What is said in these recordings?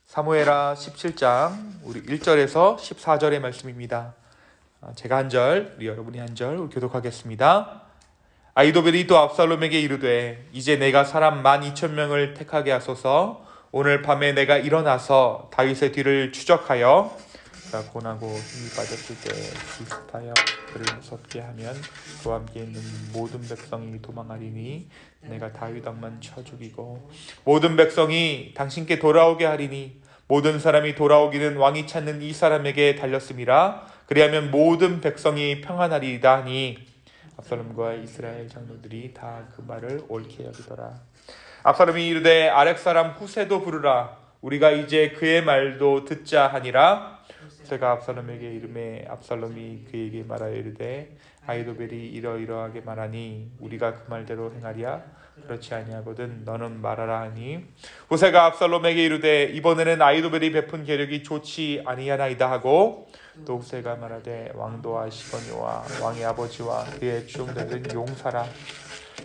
사무엘하 17장 우리 1절에서 14절의 말씀입니다. 제가 한 절, 우리 여러분이 한 절 교독하겠습니다. 아히도벨이 또 압살롬에게 이르되 이제 내가 사람 12,000명을 택하게 하소서. 오늘 밤에 내가 일어나서 다윗의 뒤를 추적하여 그가 고나고 힘이 빠졌을 때 기습하여 그를 섰게 하면 그와 함께 있는 모든 백성이 도망하리니 내가 다윗 왕만 쳐 죽이고 모든 백성이 당신께 돌아오게 하리니 모든 사람이 돌아오기는 왕이 찾는 이 사람에게 달렸음이라. 그리하면 모든 백성이 평안하리이다 하니 압살롬과 이스라엘 장로들이 다 그 말을 옳게 여기더라. 압살롬이 이르되 아렉 사람 후세도 부르라. 우리가 이제 그의 말도 듣자 하니라. 후세가 압살롬에게 이르매 압살롬이 그에게 말하여 이르되 아히도벨이 이러이러하게 말하니 우리가 그 말대로 행하랴. 그렇지 아니하거든 너는 말하라 하니 후세가 압살롬에게 이르되 이번에는 아히도벨이 베푼 계력이 좋지 아니하나이다 하고 또 후세가 말하되 왕도 아시거니와 왕의 아버지와 그의 주종들은 용사라.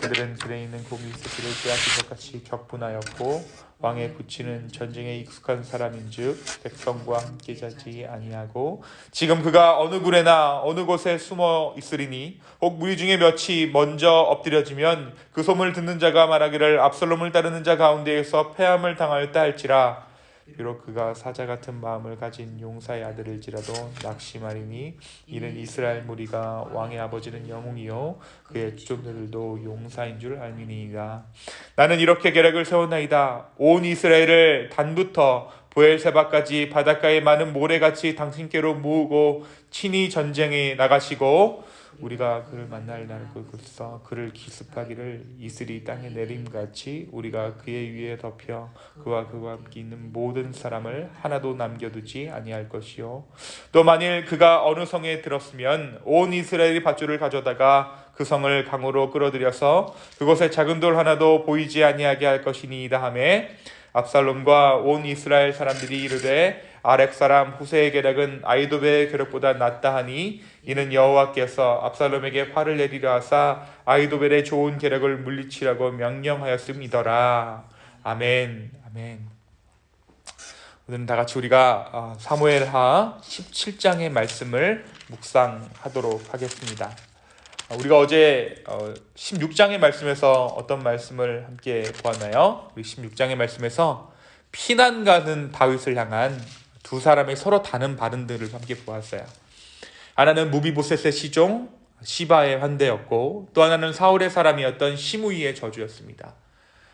그들은 들에 있는 고기 새끼를 빼앗긴 것 같이 격분하였고 왕의 부치는 전쟁에 익숙한 사람인즉 백성과 함께 자지 아니하고 지금 그가 어느 굴에나 어느 곳에 숨어 있으리니 혹 무리 중에 몇이 먼저 엎드려지면 그 소문을 듣는 자가 말하기를 압살롬을 따르는 자 가운데에서 패함을 당하였다 할지라. 비록 그가 사자 같은 마음을 가진 용사의 아들일지라도 낙심하리니 이는 이스라엘 무리가 왕의 아버지는 영웅이요 그의 주종들도 용사인 줄 알미니이다. 나는 이렇게 계략을 세웠나이다. 온 이스라엘을 단부터 브엘세바까지 바닷가의 많은 모래같이 당신께로 모으고 친히 전쟁에 나가시고 우리가 그를 만날 날곳에서 그를 기습하기를 이슬이 땅에 내림같이 우리가 그의 위에 덮여 그와 함께 있는 모든 사람을 하나도 남겨두지 아니할 것이요 또 만일 그가 어느 성에 들었으면 온 이스라엘이 밧줄을 가져다가 그 성을 강으로 끌어들여서 그곳에 작은 돌 하나도 보이지 아니하게 할 것이니이다 하매 압살롬과 온 이스라엘 사람들이 이르되 아렉 사람 후세의 계략은 아히도벨의 계략보다 낫다 하니 이는 여호와께서 압살롬에게 화를 내리려 하사 아히도벨의 좋은 계략을 물리치라고 명령하였음이더라. 아멘. 아멘. 오늘은 다 같이 우리가 사무엘하 17장의 말씀을 묵상하도록 하겠습니다. 우리가 어제 16장의 말씀에서 어떤 말씀을 함께 보았나요? 우리 16장의 말씀에서 피난 가는 다윗을 향한 두 사람의 서로 다른 발언들을 함께 보았어요. 하나는 무비보셋의 시종 시바의 환대였고 또 하나는 사울의 사람이었던 시므이의 저주였습니다.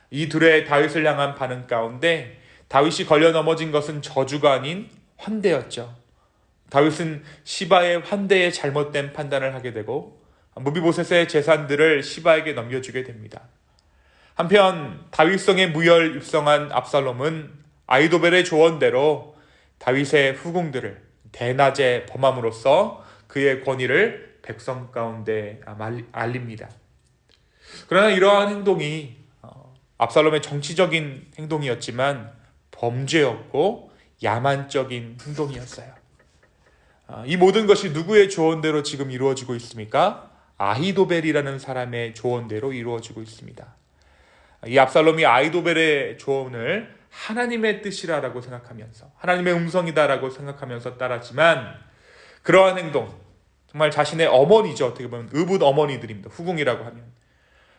이 둘의 다윗을 향한 반응 가운데 다윗이 걸려 넘어진 것은 저주가 아닌 환대였죠. 다윗은 시바의 환대에 잘못된 판단을 하게 되고 무비보셋의 재산들을 시바에게 넘겨주게 됩니다. 한편 다윗성에 무혈 입성한 압살롬은 아히도벨의 조언대로 다윗의 후궁들을 대낮에 범함으로써 그의 권위를 백성 가운데 알립니다. 그러나 이러한 행동이 압살롬의 정치적인 행동이었지만 범죄였고 야만적인 행동이었어요. 이 모든 것이 누구의 조언대로 지금 이루어지고 있습니까? 아히도벨이라는 사람의 조언대로 이루어지고 있습니다. 이 압살롬이 아히도벨의 조언을 하나님의 뜻이라고 생각하면서 하나님의 음성이다라고 생각하면서 따랐지만 그러한 행동, 정말 자신의 어머니죠. 어떻게 보면 의붓 어머니들입니다. 후궁이라고 하면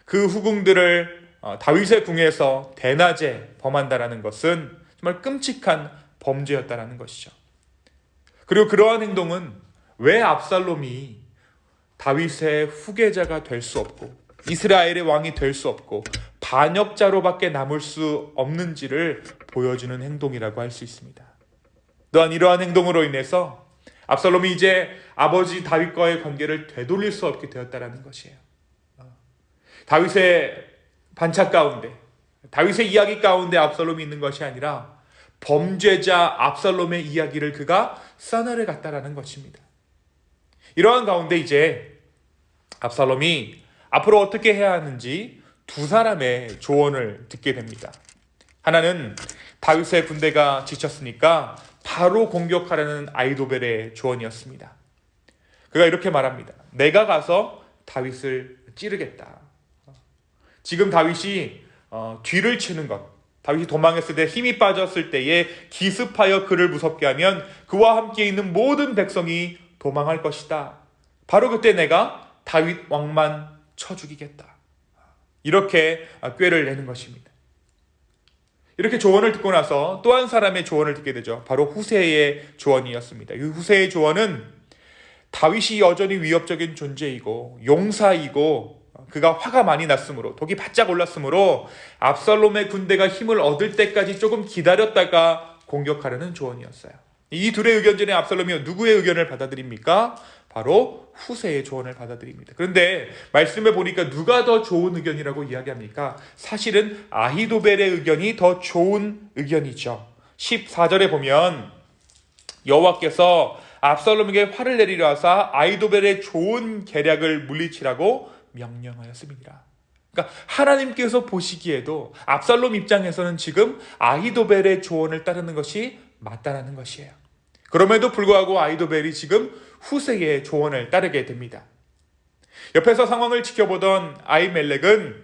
그 후궁들을 다윗의 궁에서 대낮에 범한다라는 것은 정말 끔찍한 범죄였다라는 것이죠. 그리고 그러한 행동은 왜 압살롬이 다윗의 후계자가 될 수 없고 이스라엘의 왕이 될 수 없고 반역자로밖에 남을 수 없는지를 보여주는 행동이라고 할 수 있습니다. 또한 이러한 행동으로 인해서 압살롬이 이제 아버지 다윗과의 관계를 되돌릴 수 없게 되었다는 것이에요. 다윗의 반차 가운데, 다윗의 이야기 가운데 압살롬이 있는 것이 아니라 범죄자 압살롬의 이야기를 그가 써내려 갔다라는 것입니다. 이러한 가운데 이제 압살롬이 앞으로 어떻게 해야 하는지 두 사람의 조언을 듣게 됩니다. 하나는 다윗의 군대가 지쳤으니까 바로 공격하라는 아히도벨의 조언이었습니다. 그가 이렇게 말합니다. 내가 가서 다윗을 찌르겠다. 지금 다윗이 뒤를 치는 것, 다윗이 도망했을 때 힘이 빠졌을 때에 기습하여 그를 무섭게 하면 그와 함께 있는 모든 백성이 도망할 것이다. 바로 그때 내가 다윗 왕만 쳐 죽이겠다. 이렇게 꾀를 내는 것입니다. 이렇게 조언을 듣고 나서 또 한 사람의 조언을 듣게 되죠. 바로 후세의 조언이었습니다. 이 후세의 조언은 다윗이 여전히 위협적인 존재이고 용사이고 그가 화가 많이 났으므로 독이 바짝 올랐으므로 압살롬의 군대가 힘을 얻을 때까지 조금 기다렸다가 공격하려는 조언이었어요. 이 둘의 의견 중에 압살롬이 누구의 의견을 받아들입니까? 바로 후세의 조언을 받아들입니다. 그런데 말씀해 보니까 누가 더 좋은 의견이라고 이야기합니까? 사실은 아히도벨의 의견이 더 좋은 의견이죠. 14절에 보면 여호와께서 압살롬에게 화를 내리려 하사 아히도벨의 좋은 계략을 물리치라고 명령하였습니다. 그러니까 하나님께서 보시기에도 압살롬 입장에서는 지금 아히도벨의 조언을 따르는 것이 맞다라는 것이에요. 그럼에도 불구하고 아히도벨이 지금 후세의 조언을 따르게 됩니다. 옆에서 상황을 지켜보던 아히멜렉은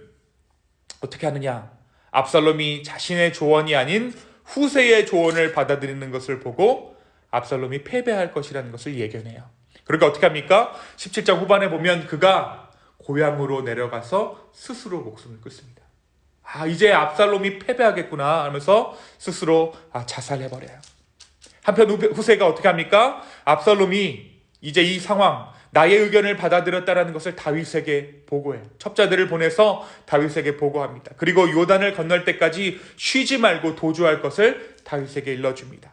어떻게 하느냐? 압살롬이 자신의 조언이 아닌 후세의 조언을 받아들이는 것을 보고 압살롬이 패배할 것이라는 것을 예견해요. 그러니까 어떻게 합니까? 17장 후반에 보면 그가 고향으로 내려가서 스스로 목숨을 끊습니다. 이제 압살롬이 패배하겠구나 하면서 스스로 자살해버려요. 한편 후세가 어떻게 합니까? 압살롬이 이제 이 상황, 나의 의견을 받아들였다는 것을 다윗에게 보고해요. 첩자들을 보내서 다윗에게 보고합니다. 그리고 요단을 건널 때까지 쉬지 말고 도주할 것을 다윗에게 일러줍니다.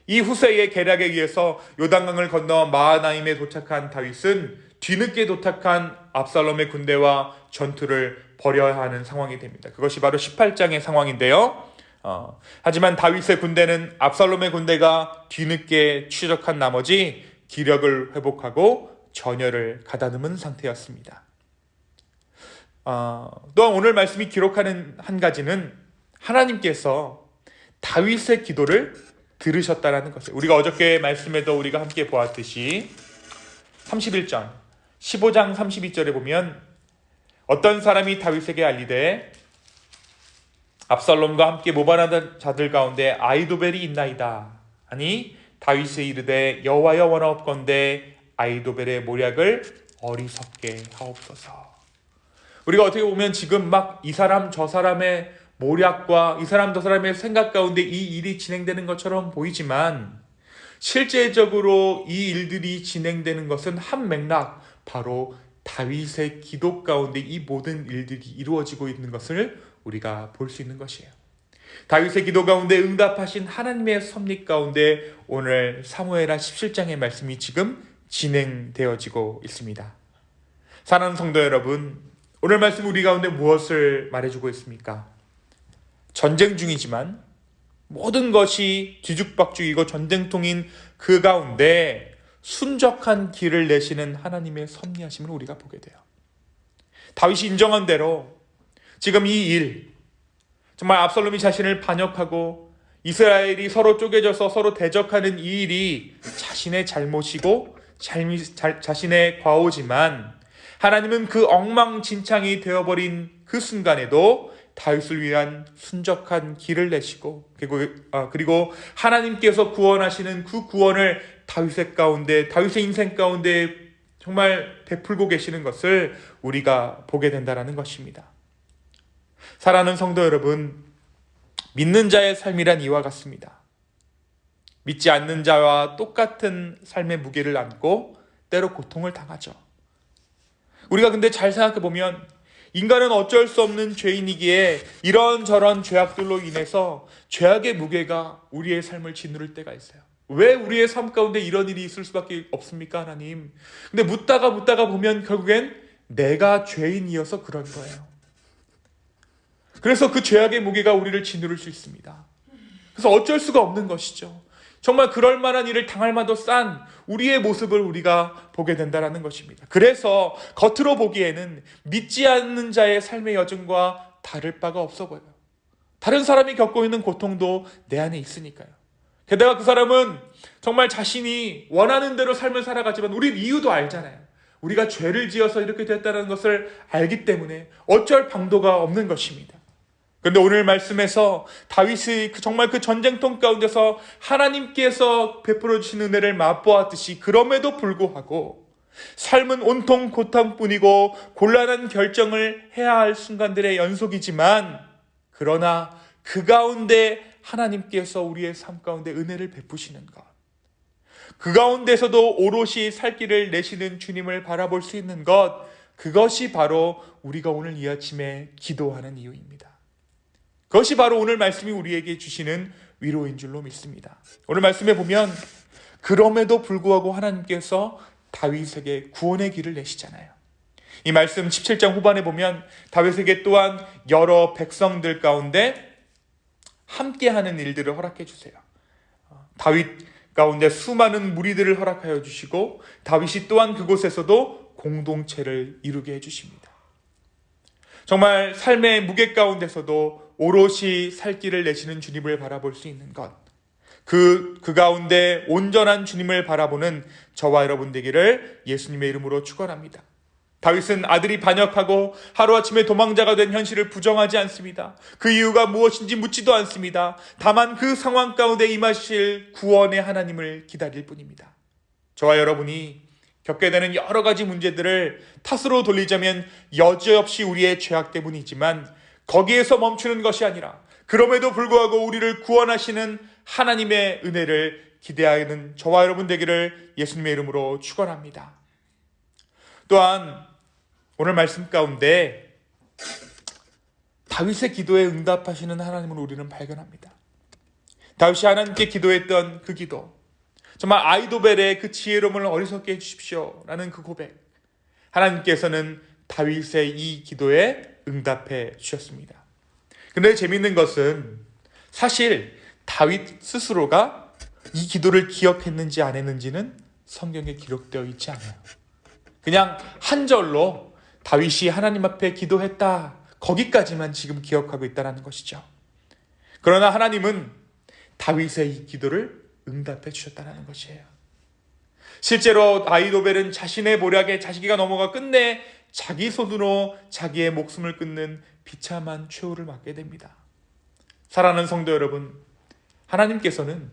이 후세의 계략에 의해서 요단강을 건너 마하나임에 도착한 다윗은 뒤늦게 도착한 압살롬의 군대와 전투를 벌여야 하는 상황이 됩니다. 그것이 바로 18장의 상황인데요. 하지만 다윗의 군대는 압살롬의 군대가 뒤늦게 추적한 나머지 기력을 회복하고 전열을 가다듬은 상태였습니다. 또한 오늘 말씀이 기록하는 한 가지는 하나님께서 다윗의 기도를 들으셨다라는 것이에요. 우리가 어저께 말씀에도 우리가 함께 보았듯이 31장 15장 32절에 보면 어떤 사람이 다윗에게 알리되 압살롬과 함께 모반하던 자들 가운데 아히도벨이 있나이다 하니 다윗이 이르되 여호와여 원하옵건대 아히도벨의 모략을 어리석게 하옵소서. 우리가 어떻게 보면 지금 막 이 사람 저 사람의 모략과 이 사람 저 사람의 생각 가운데 이 일이 진행되는 것처럼 보이지만 실제적으로 이 일들이 진행되는 것은 한 맥락, 바로 다윗의 기도 가운데 이 모든 일들이 이루어지고 있는 것을 우리가 볼 수 있는 것이에요. 다윗의 기도 가운데 응답하신 하나님의 섭리 가운데 오늘 사무엘하 17장의 말씀이 지금 진행되어지고 있습니다. 사랑하는 성도 여러분, 오늘 말씀 우리 가운데 무엇을 말해주고 있습니까? 전쟁 중이지만 모든 것이 뒤죽박죽이고 전쟁통인 그 가운데 순적한 길을 내시는 하나님의 섭리하심을 우리가 보게 돼요. 다윗이 인정한 대로 지금 이 일, 정말 압살롬이 자신을 반역하고 이스라엘이 서로 쪼개져서 서로 대적하는 이 일이 자신의 잘못이고 자신의 과오지만 하나님은 그 엉망진창이 되어버린 그 순간에도 다윗을 위한 순적한 길을 내시고 그리고 하나님께서 구원하시는 그 구원을 다윗의 인생 가운데 정말 베풀고 계시는 것을 우리가 보게 된다는 것입니다. 사랑하는 성도 여러분, 믿는 자의 삶이란 이와 같습니다. 믿지 않는 자와 똑같은 삶의 무게를 안고 때로 고통을 당하죠. 우리가 근데 잘 생각해 보면 인간은 어쩔 수 없는 죄인이기에 이런저런 죄악들로 인해서 죄악의 무게가 우리의 삶을 짓누를 때가 있어요. 왜 우리의 삶 가운데 이런 일이 있을 수밖에 없습니까, 하나님? 근데 묻다가 보면 결국엔 내가 죄인이어서 그런 거예요. 그래서 그 죄악의 무게가 우리를 짓누를 수 있습니다. 그래서 어쩔 수가 없는 것이죠. 정말 그럴 만한 일을 당할 만도 싼 우리의 모습을 우리가 보게 된다는 것입니다. 그래서 겉으로 보기에는 믿지 않는 자의 삶의 여정과 다를 바가 없어 보여요. 다른 사람이 겪고 있는 고통도 내 안에 있으니까요. 게다가 그 사람은 정말 자신이 원하는 대로 삶을 살아가지만 우리는 이유도 알잖아요. 우리가 죄를 지어서 이렇게 됐다는 것을 알기 때문에 어쩔 방도가 없는 것입니다. 그런데 오늘 말씀에서 다윗이 정말 그 전쟁통 가운데서 하나님께서 베풀어 주신 은혜를 맛보았듯이 그럼에도 불구하고 삶은 온통 고통뿐이고 곤란한 결정을 해야 할 순간들의 연속이지만, 그러나 그 가운데 하나님께서 우리의 삶 가운데 은혜를 베푸시는 것, 그 가운데서도 오롯이 살 길을 내시는 주님을 바라볼 수 있는 것, 그것이 바로 우리가 오늘 이 아침에 기도하는 이유입니다. 그것이 바로 오늘 말씀이 우리에게 주시는 위로인 줄로 믿습니다. 오늘 말씀에 보면 그럼에도 불구하고 하나님께서 다윗에게 구원의 길을 내시잖아요. 이 말씀 17장 후반에 보면 다윗에게 또한 여러 백성들 가운데 함께하는 일들을 허락해 주세요. 다윗 가운데 수많은 무리들을 허락하여 주시고 다윗이 또한 그곳에서도 공동체를 이루게 해주십니다. 정말 삶의 무게 가운데서도 오롯이 살 길을 내시는 주님을 바라볼 수 있는 것, 그 가운데 온전한 주님을 바라보는 저와 여러분 되기를 예수님의 이름으로 축원합니다. 다윗은 아들이 반역하고 하루아침에 도망자가 된 현실을 부정하지 않습니다. 그 이유가 무엇인지 묻지도 않습니다. 다만 그 상황 가운데 임하실 구원의 하나님을 기다릴 뿐입니다. 저와 여러분이 겪게 되는 여러 가지 문제들을 탓으로 돌리자면 여지없이 우리의 죄악 때문이지만, 거기에서 멈추는 것이 아니라 그럼에도 불구하고 우리를 구원하시는 하나님의 은혜를 기대하는 저와 여러분 되기를 예수님의 이름으로 축원합니다. 또한 오늘 말씀 가운데 다윗의 기도에 응답하시는 하나님을 우리는 발견합니다. 다윗이 하나님께 기도했던 그 기도, 정말 아이도벨의 그 지혜로움을 어리석게 해주십시오 라는 그 고백, 하나님께서는 다윗의 이 기도에 응답해 주셨습니다. 그런데 재미있는 것은 사실 다윗 스스로가 이 기도를 기억했는지 안 했는지는 성경에 기록되어 있지 않아요. 그냥 한 절로 다윗이 하나님 앞에 기도했다, 거기까지만 지금 기억하고 있다는 것이죠. 그러나 하나님은 다윗의 이 기도를 응답해 주셨다는 것이에요. 실제로 아히도벨은 자신의 모략에 자식이가 넘어가 끝내 자기 손으로 자기의 목숨을 끊는 비참한 최후를 맞게 됩니다. 사랑하는 성도 여러분, 하나님께서는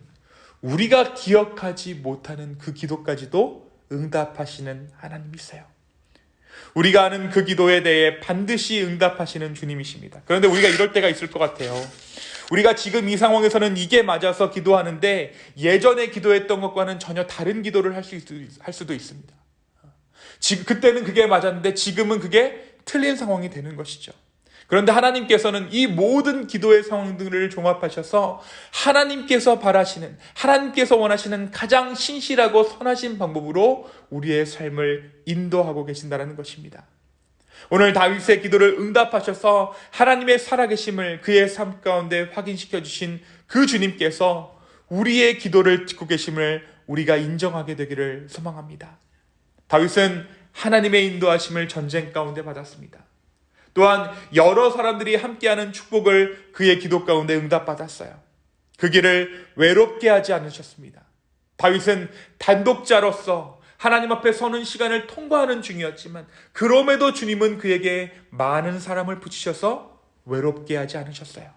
우리가 기억하지 못하는 그 기도까지도 응답하시는 하나님이세요. 우리가 아는 그 기도에 대해 반드시 응답하시는 주님이십니다. 그런데 우리가 이럴 때가 있을 것 같아요. 우리가 지금 이 상황에서는 이게 맞아서 기도하는데 예전에 기도했던 것과는 전혀 다른 기도를 할 수도 있습니다. 그때는 그게 맞았는데 지금은 그게 틀린 상황이 되는 것이죠. 그런데 하나님께서는 이 모든 기도의 상황들을 종합하셔서 하나님께서 바라시는, 하나님께서 원하시는 가장 신실하고 선하신 방법으로 우리의 삶을 인도하고 계신다는 것입니다. 오늘 다윗의 기도를 응답하셔서 하나님의 살아계심을 그의 삶 가운데 확인시켜 주신 그 주님께서 우리의 기도를 듣고 계심을 우리가 인정하게 되기를 소망합니다. 다윗은 하나님의 인도하심을 전쟁 가운데 받았습니다. 또한 여러 사람들이 함께하는 축복을 그의 기도 가운데 응답받았어요. 그 길을 외롭게 하지 않으셨습니다. 다윗은 단독자로서 하나님 앞에 서는 시간을 통과하는 중이었지만 그럼에도 주님은 그에게 많은 사람을 붙이셔서 외롭게 하지 않으셨어요.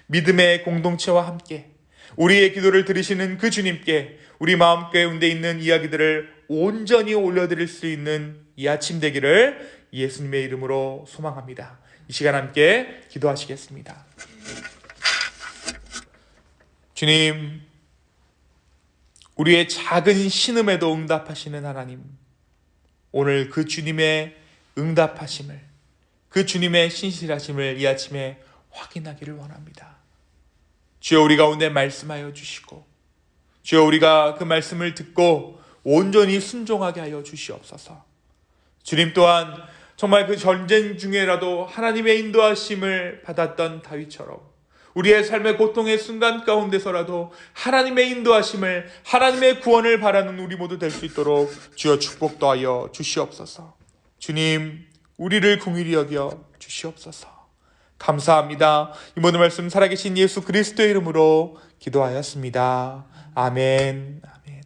믿음의 공동체와 함께 우리의 기도를 들으시는 그 주님께 우리 마음 가운데 있는 이야기들을 온전히 올려드릴 수 있는 이 아침 되기를 예수님의 이름으로 소망합니다. 이 시간 함께 기도하시겠습니다. 주님, 우리의 작은 신음에도 응답하시는 하나님, 오늘 그 주님의 응답하심을, 그 주님의 신실하심을 이 아침에 확인하기를 원합니다. 주여, 우리 가운데 말씀하여 주시고, 주여, 우리가 그 말씀을 듣고 온전히 순종하게 하여 주시옵소서. 주님 또한 정말 그 전쟁 중에라도 하나님의 인도하심을 받았던 다윗처럼 우리의 삶의 고통의 순간 가운데서라도 하나님의 인도하심을, 하나님의 구원을 바라는 우리 모두 될 수 있도록 주여 축복도 하여 주시옵소서. 주님, 우리를 긍휼히 여겨 주시옵소서. 감사합니다. 이 모든 말씀 살아계신 예수 그리스도의 이름으로 기도하였습니다. 아멘. 아멘.